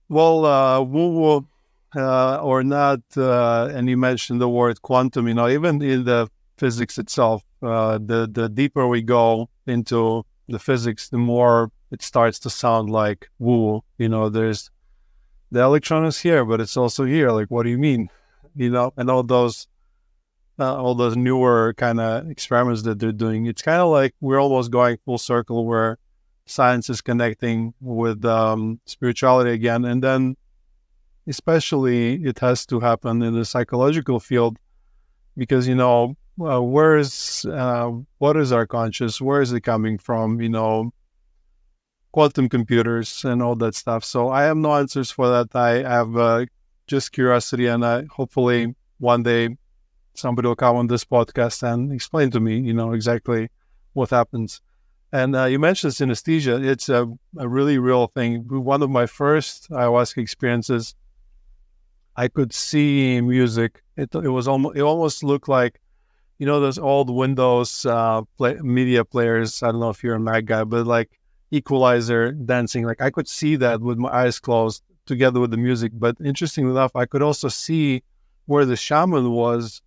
Well, woo or not, and you mentioned the word quantum. Even in the physics itself, the deeper we go into the physics, the more it starts to sound like woo. There's the electron is here, but it's also here. Like, what do you mean? And all those newer kind of experiments that they're doing. It's kind of like we're almost going full circle where science is connecting with spirituality again. And then especially it has to happen in the psychological field because, what is our conscious? Where is it coming from? Quantum computers and all that stuff. So I have no answers for that. I have just curiosity, and hopefully one day somebody will come on this podcast and explain to me, exactly what happens. And you mentioned synesthesia. It's a really real thing. One of my first ayahuasca experiences, I could see music. It almost looked like, those old Windows media players. I don't know if you're a Mac guy, but like equalizer dancing. Like I could see that with my eyes closed together with the music. But interestingly enough, I could also see where the shaman was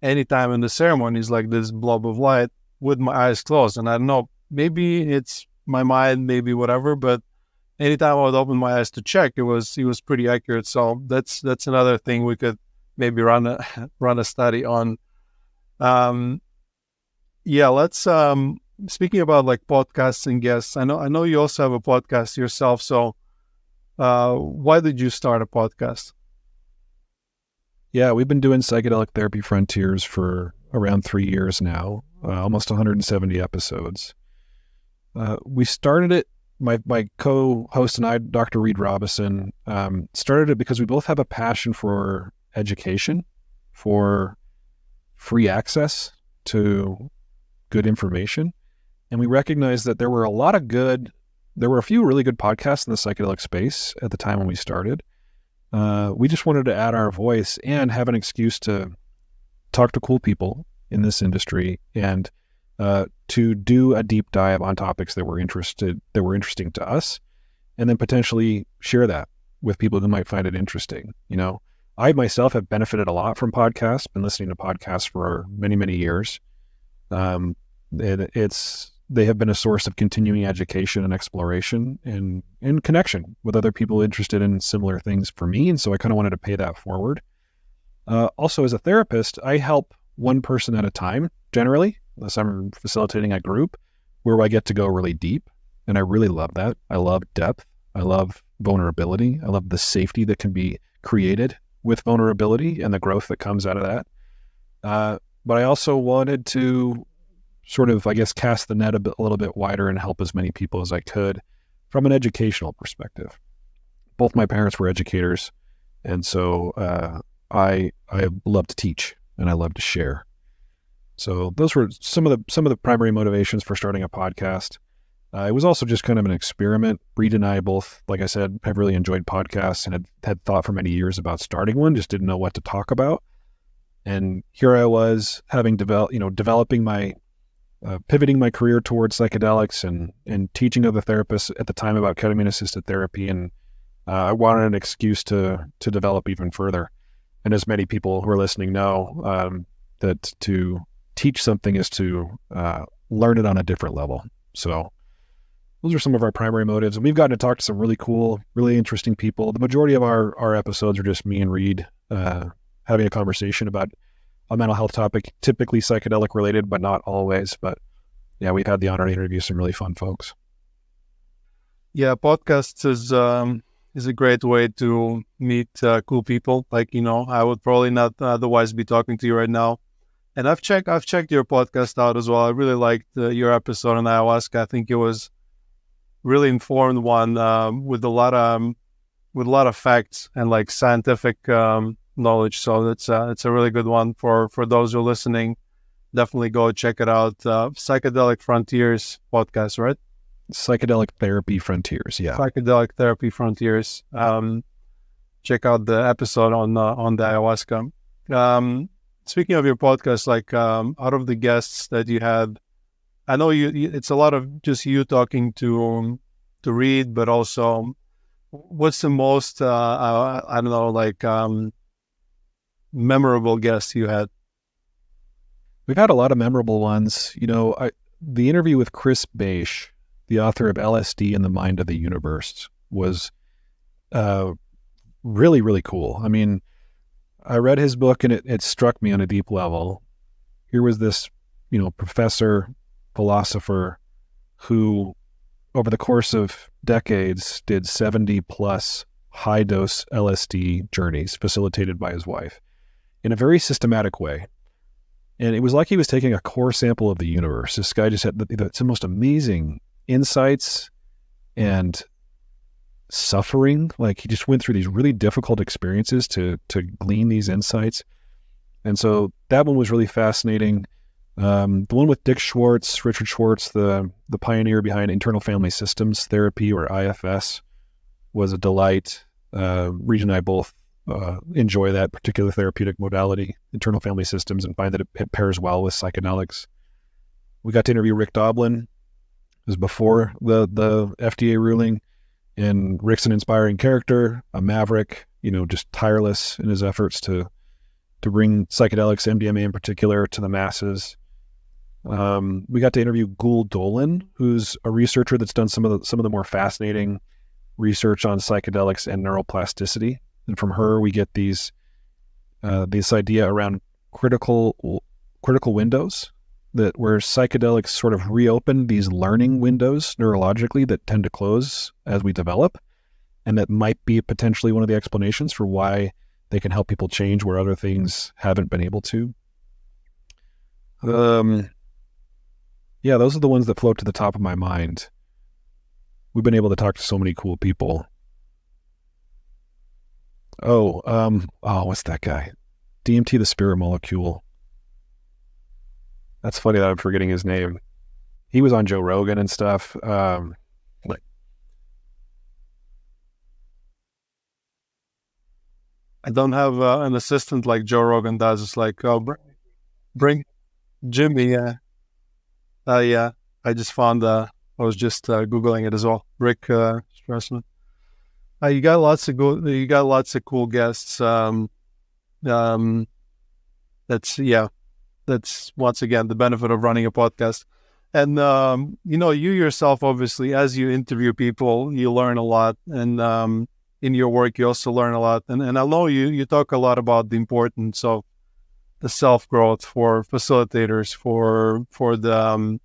anytime in the ceremonies, like this blob of light with my eyes closed. And I don't know, maybe it's my mind, maybe whatever, but anytime I would open my eyes to check, it was pretty accurate. So that's another thing we could maybe run a study on. Let's speaking about like podcasts and guests. I know you also have a podcast yourself. So why did you start a podcast? Yeah, we've been doing Psychedelic Therapy Frontiers for around 3 years now, almost 170 episodes. We started it, my co-host and I, Dr. Reed Robison, started it because we both have a passion for education, for free access to good information. And we recognized that there were a few really good podcasts in the psychedelic space at the time when we started. We just wanted to add our voice and have an excuse to talk to cool people in this industry and to do a deep dive on topics that were interesting to us, and then potentially share that with people who might find it interesting. I myself have benefited a lot from podcasts, been listening to podcasts for many, many years. They have been a source of continuing education and exploration and connection with other people interested in similar things for me. And so I kind of wanted to pay that forward. Also, as a therapist, I help one person at a time, generally, unless I'm facilitating a group, where I get to go really deep. And I really love that. I love depth. I love vulnerability. I love the safety that can be created with vulnerability and the growth that comes out of that. But I also wanted to sort of, I guess, cast the net a little bit wider and help as many people as I could from an educational perspective. Both my parents were educators, and so I love to teach and I love to share. So those were some of the primary motivations for starting a podcast. It was also just kind of an experiment. Reed and I both, like I said, have really enjoyed podcasts and had thought for many years about starting one, just didn't know what to talk about. And here I was having developing my, pivoting my career towards psychedelics and teaching other therapists at the time about ketamine-assisted therapy. And I wanted an excuse to develop even further. And as many people who are listening know, that to teach something is to learn it on a different level. So those are some of our primary motives. And we've gotten to talk to some really cool, really interesting people. The majority of our episodes are just me and Reed having a conversation about a mental health topic, typically psychedelic related, but not always. But yeah, we've had the honor to interview some really fun folks. Yeah, podcasts is a great way to meet cool people. Like, I would probably not otherwise be talking to you right now. And I've checked your podcast out as well. I really liked your episode on ayahuasca. I think it was really informed one with a lot of facts and like scientific knowledge. So it's a really good one for those who are listening. Definitely go check it out. Psychedelic Frontiers podcast, right? Psychedelic Therapy Frontiers, yeah. Psychedelic Therapy Frontiers. Check out the episode on the ayahuasca. Speaking of your podcast, like out of the guests that you had, I know you it's a lot of just you talking to Reed, but also what's the most I don't know, like memorable guest you had? We've had a lot of memorable ones. The interview with Chris Beisch, the author of LSD and the Mind of the Universe, was really, really cool. I mean, I read his book and it struck me on a deep level. Here was this, professor, philosopher who over the course of decades did 70 plus high dose LSD journeys facilitated by his wife in a very systematic way. And it was like he was taking a core sample of the universe. This guy just had the most amazing insights and suffering. Like he just went through these really difficult experiences to glean these insights. And so that one was really fascinating. The one with Richard Schwartz, the pioneer behind internal family systems therapy, or IFS, was a delight. Reed and I both enjoy that particular therapeutic modality, internal family systems, and find that it pairs well with psychedelics. We got to interview Rick Doblin. It was before the FDA ruling, and Rick's an inspiring character, a maverick, just tireless in his efforts to bring psychedelics, MDMA in particular, to the masses. We got to interview Gul Dolan, who's a researcher that's done some of the more fascinating research on psychedelics and neuroplasticity. And from her, we get this idea around critical windows, that where psychedelics sort of reopen these learning windows neurologically that tend to close as we develop, and that might be potentially one of the explanations for why they can help people change where other things haven't been able to. Yeah, those are the ones that float to the top of my mind. We've been able to talk to so many cool people. What's that guy? DMT, the spirit molecule. That's funny that I'm forgetting his name. He was on Joe Rogan and stuff. I don't have an assistant like Joe Rogan does. It's like, bring Jimmy. Yeah. I just found. I was just Googling it as well. Rick Strassman. You got lots of cool guests. That's once again the benefit of running a podcast. And you yourself, obviously, as you interview people, you learn a lot, and in your work you also learn a lot. And I know you talk a lot about the importance of the self-growth for facilitators, for the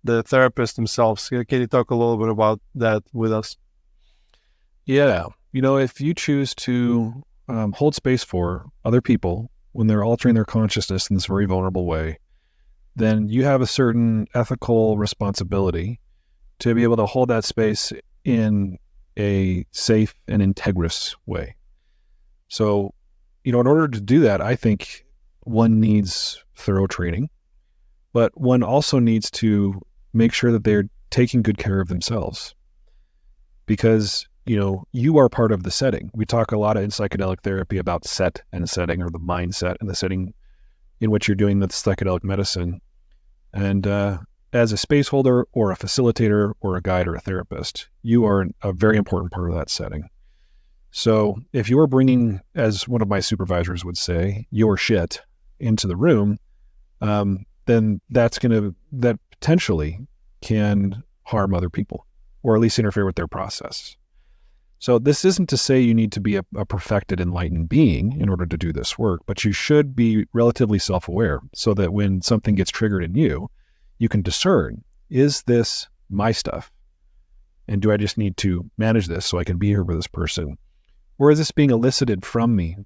therapists themselves. Can you talk a little bit about that with us? Yeah. If you choose to hold space for other people when they're altering their consciousness in this very vulnerable way, then you have a certain ethical responsibility to be able to hold that space in a safe and integrous way. So, in order to do that, I think one needs thorough training, but one also needs to make sure that they're taking good care of themselves. Because, you are part of the setting. We talk a lot in psychedelic therapy about set and setting, or the mindset and the setting in which you're doing the psychedelic medicine. And as a space holder or a facilitator or a guide or a therapist, you are a very important part of that setting. So if you're bringing, as one of my supervisors would say, your shit into the room, then that potentially can harm other people, or at least interfere with their process. So this isn't to say you need to be a perfected, enlightened being in order to do this work, but you should be relatively self-aware so that when something gets triggered in you, you can discern, is this my stuff? And do I just need to manage this so I can be here for this person? Or is this being elicited from me?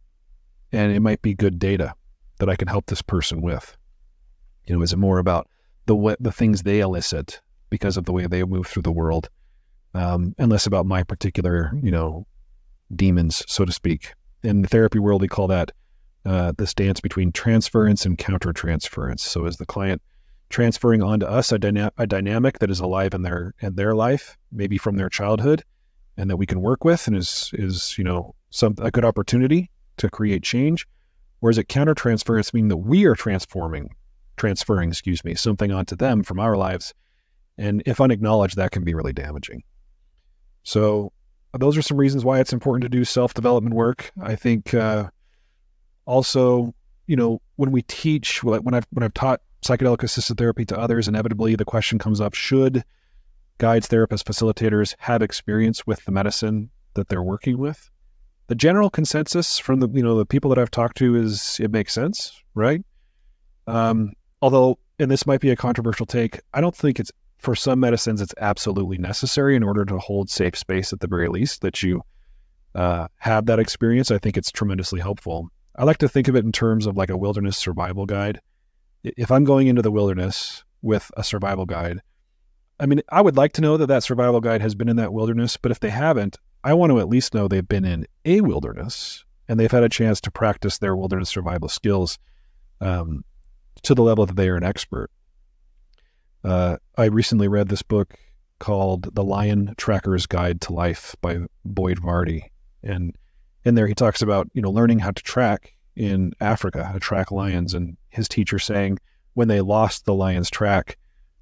And it might be good data that I can help this person with. Is it more about the things they elicit because of the way they move through the world, and less about my particular, demons, so to speak. In the therapy world, we call that this dance between transference and counter-transference. So is the client transferring onto us a dynamic that is alive in their life, maybe from their childhood, and that we can work with, and is a good opportunity to create change? Or is it counter-transference, meaning that we are transferring, something onto them from our lives? And if unacknowledged, that can be really damaging. So those are some reasons why it's important to do self-development work. I think also, when we teach, when I've taught psychedelic-assisted therapy to others, inevitably the question comes up, should guides, therapists, facilitators have experience with the medicine that they're working with? The general consensus from the people that I've talked to is it makes sense, right? Although, and this might be a controversial take, I don't think for some medicines, it's absolutely necessary in order to hold safe space at the very least that you have that experience. I think it's tremendously helpful. I like to think of it in terms of like a wilderness survival guide. If I'm going into the wilderness with a survival guide, I would like to know that survival guide has been in that wilderness, but if they haven't, I want to at least know they've been in a wilderness and they've had a chance to practice their wilderness survival skills to the level that they are an expert. I recently read this book called The Lion Tracker's Guide to Life by Boyd Vardy. And in there he talks about, learning how to track in Africa, how to track lions, and his teacher saying when they lost the lion's track,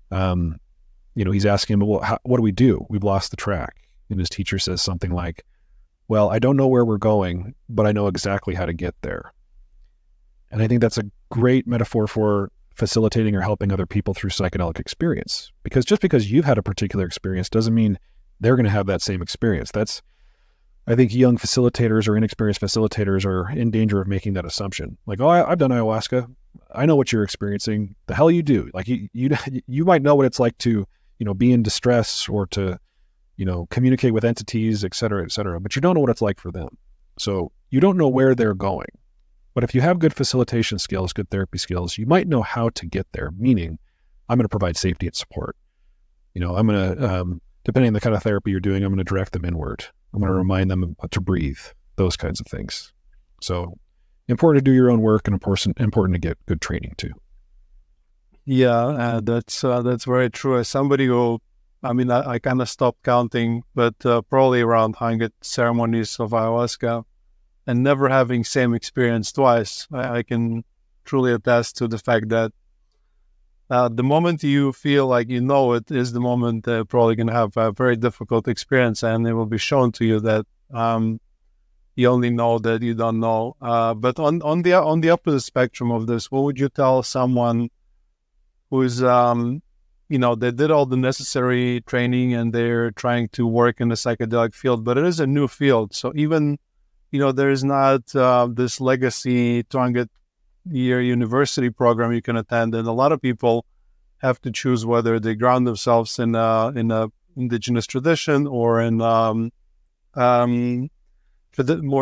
he's asking him, well, what do we do? We've lost the track. And his teacher says something like, well, I don't know where we're going, but I know exactly how to get there. And I think that's a great metaphor for facilitating or helping other people through psychedelic experience. Because just because you've had a particular experience doesn't mean they're going to have that same experience. I think young facilitators or inexperienced facilitators are in danger of making that assumption. Like, oh, I've done ayahuasca. I know what you're experiencing. The hell you do. Like you might know what it's like to, be in distress or to, communicate with entities, et cetera, but you don't know what it's like for them. So you don't know where they're going. But if you have good facilitation skills, good therapy skills, you might know how to get there, meaning I'm going to provide safety and support. I'm going to, depending on the kind of therapy you're doing, I'm going to direct them inward. I'm going to remind them to breathe, those kinds of things. So important to do your own work and important to get good training too. Yeah, that's very true. As somebody who, I kind of stopped counting, but probably around 100 ceremonies of ayahuasca, and never having same experience twice, I can truly attest to the fact that the moment you feel like it is the moment they're probably going to have a very difficult experience, and it will be shown to you that you only know that you don't know. But on the opposite spectrum of this, what would you tell someone who's they did all the necessary training and they're trying to work in the psychedelic field, but it is a new field. So even there's not this legacy 200-year university program you can attend, and a lot of people have to choose whether they ground themselves in a indigenous tradition or in more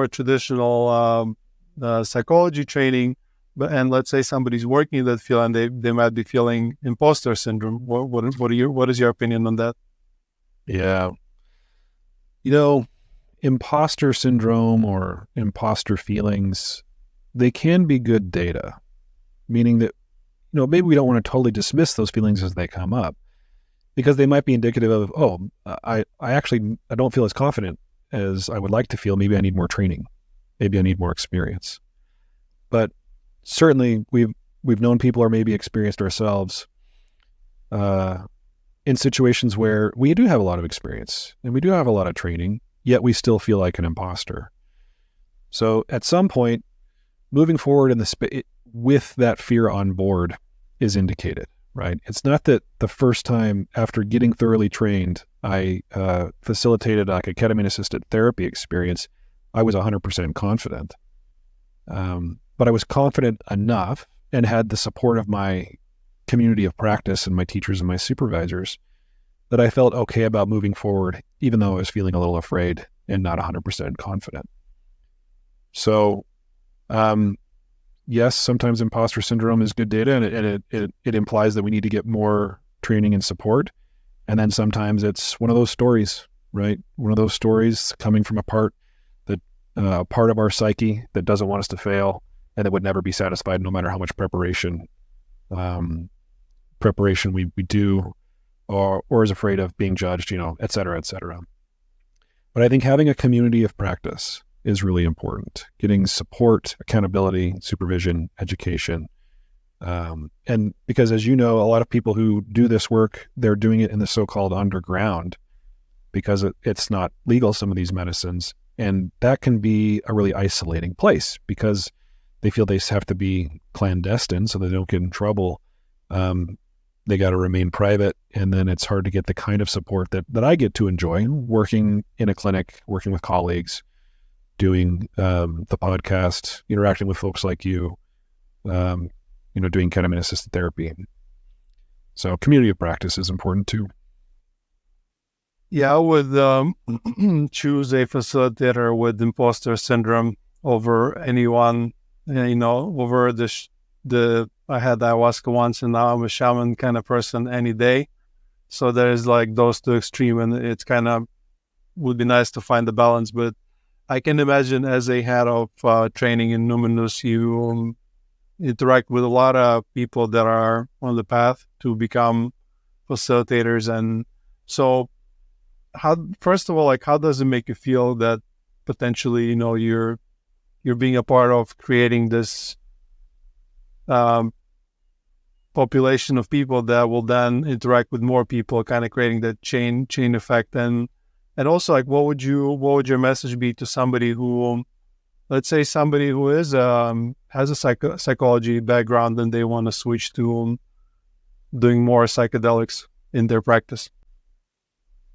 traditional psychology training. And let's say somebody's working in that field and they might be feeling imposter syndrome. What is your opinion on that? Yeah, imposter syndrome or imposter feelings, they can be good data, meaning that, maybe we don't want to totally dismiss those feelings as they come up. because they might be indicative of, I don't feel as confident as I would like to feel. Maybe I need more training. Maybe I need more experience. But certainly we've known people, or maybe experienced ourselves, in situations where we do have a lot of experience and we do have a lot of training, yet we still feel like an imposter. So at some point, moving forward with that fear on board is indicated, right? It's not that the first time after getting thoroughly trained, I facilitated like a ketamine-assisted therapy experience, I was 100% confident. But I was confident enough and had the support of my community of practice and my teachers and my supervisors that I felt okay about moving forward, even though I was feeling a little afraid and not 100% confident. So, yes, sometimes imposter syndrome is good data, and it implies that we need to get more training and support. And then sometimes it's one of those stories, right? One of those stories coming from a part of our psyche that doesn't want us to fail, and that would never be satisfied no matter how much preparation we do, or is afraid of being judged, et cetera, et cetera. But I think having a community of practice is really important. Getting support, accountability, supervision, education. And because, as you know, a lot of people who do this work, they're doing it in the so-called underground because it's not legal, some of these medicines. And that can be a really isolating place because they feel they have to be clandestine so they don't get in trouble. They got to remain private. And then it's hard to get the kind of support that I get to enjoy working in a clinic, working with colleagues, doing the podcast, interacting with folks like you, doing ketamine-assisted therapy. So community of practice is important too. Yeah, I would choose a facilitator with imposter syndrome over anyone, over I had ayahuasca once and now I'm a shaman kind of person any day. So there's like those two extreme, and it's kind of would be nice to find the balance. But I can imagine as a head of training in Numinous, you interact with a lot of people that are on the path to become facilitators. And so how does it make you feel that potentially, you're being a part of creating this population of people that will then interact with more people, kind of creating that chain effect? And also, like, what would your message be to somebody who, let's say somebody who is has a psychology background and they want to switch to doing more psychedelics in their practice?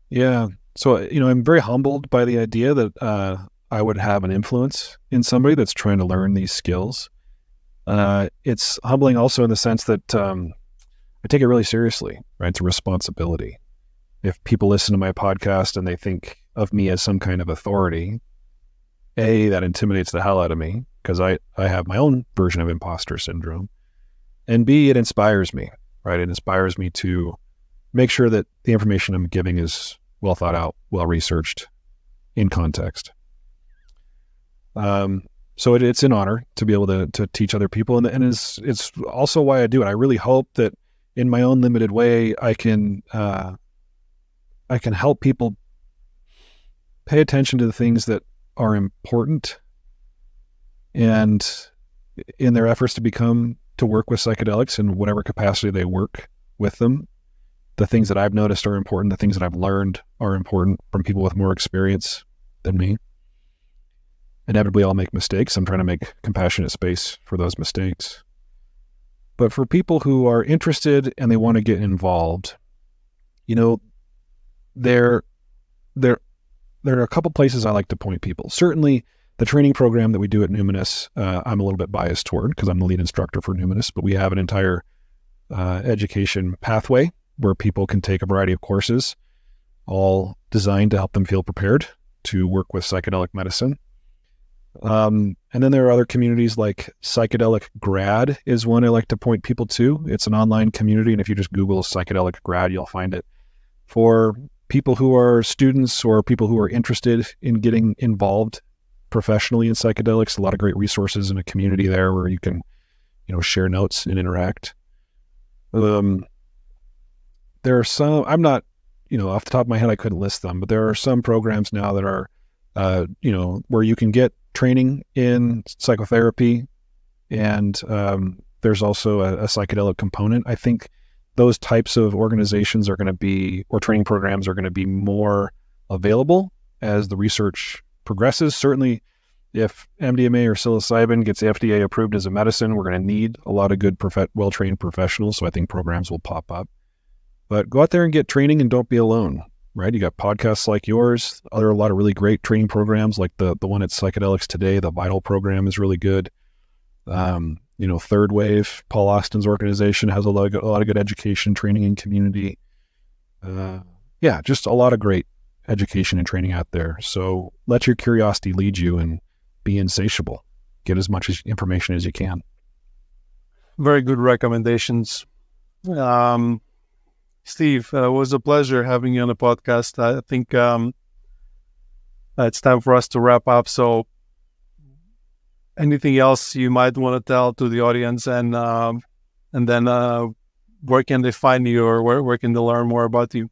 Yeah. So, I'm very humbled by the idea that I would have an influence in somebody that's trying to learn these skills. It's humbling also in the sense that I take it really seriously, right? It's a responsibility. If people listen to my podcast and they think of me as some kind of authority, A, that intimidates the hell out of me because I have my own version of imposter syndrome. And B, it inspires me, right? It inspires me to make sure that the information I'm giving is well thought out, well researched, in context. So it's an honor to be able to teach other people, and it's also why I do it. I really hope that in my own limited way, I can help people pay attention to the things that are important, and in their efforts to work with psychedelics in whatever capacity they work with them. The things that I've noticed are important. The things that I've learned are important from people with more experience than me. Inevitably, I'll make mistakes. I'm trying to make compassionate space for those mistakes. But for people who are interested and they want to get involved, there are a couple places I like to point people. Certainly, the training program that we do at Numinous, I'm a little bit biased toward because I'm the lead instructor for Numinous, but we have an entire education pathway where people can take a variety of courses, all designed to help them feel prepared to work with psychedelic medicine. And then there are other communities like Psychedelic Grad is one I like to point people to. It's an online community, and if you just Google Psychedelic Grad, you'll find it for people who are students or people who are interested in getting involved professionally in psychedelics. A lot of great resources in a community there where you can, share notes and interact. there are some, I'm not, off the top of my head, I couldn't list them, but there are some programs now that are, where you can get training in psychotherapy, and there's also a psychedelic component. I think those types of organizations are going to be, or training programs are going to be more available as the research progresses. Certainly, if MDMA or psilocybin gets FDA approved as a medicine, we're going to need a lot of good, well-trained professionals. So I think programs will pop up. But go out there and get training, and don't be alone, right? You got podcasts like yours. There are a lot of really great training programs, like the one at Psychedelics Today. The Vital program is really good. Third Wave, Paul Austin's organization, has a lot of good education, training, and community. Just a lot of great education and training out there. So let your curiosity lead you and be insatiable. Get as much information as you can. Very good recommendations. Steve, it was a pleasure having you on the podcast. I think it's time for us to wrap up. So anything else you might want to tell to the audience, and then where can they find you, or where can they learn more about you?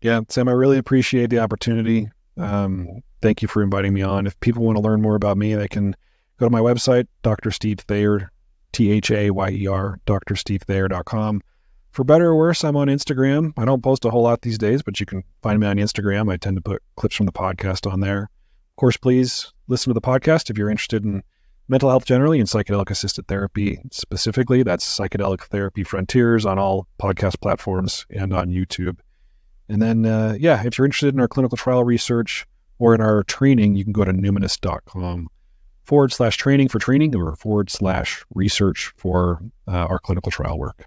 Yeah, Sam, I really appreciate the opportunity. Thank you for inviting me on. If people want to learn more about me, they can go to my website, Dr. Steve Thayer, Thayer, drstevethayer.com. For better or worse, I'm on Instagram. I don't post a whole lot these days, but you can find me on Instagram. I tend to put clips from the podcast on there. Of course, please listen to the podcast if you're interested in mental health generally and psychedelic-assisted therapy specifically. That's Psychedelic Therapy Frontiers on all podcast platforms and on YouTube. And then, if you're interested in our clinical trial research or in our training, you can go to numinous.com/training for training, or /research for our clinical trial work.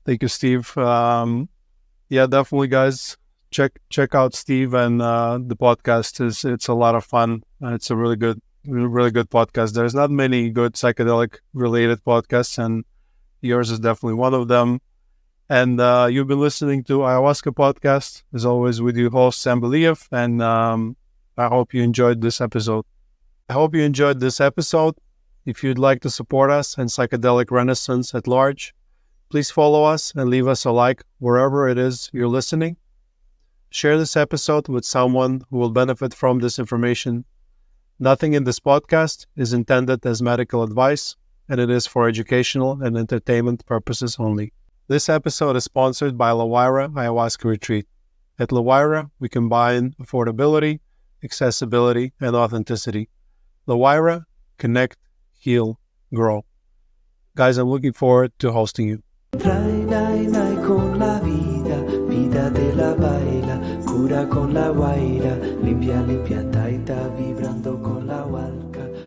Thank you, Steve. Definitely, guys, check out Steve and the podcast. It's a lot of fun. It's a really good podcast. There's not many good psychedelic related podcasts, and yours is definitely one of them. And you've been listening to Ayahuasca Podcast. As always, with your host, Sam Believ, and I hope you enjoyed this episode. If you'd like to support us and psychedelic renaissance at large, please follow us and leave us a like wherever it is you're listening. Share this episode with someone who will benefit from this information. Nothing in this podcast is intended as medical advice, and it is for educational and entertainment purposes only. This episode is sponsored by La Huayra Ayahuasca Retreat. At La Huayra, we combine affordability, accessibility, and authenticity. La Huayra, connect, heal, grow. Guys, I'm looking forward to hosting you. Con la vida, vida de la baila, cura con la guaira, limpia, taita, viva.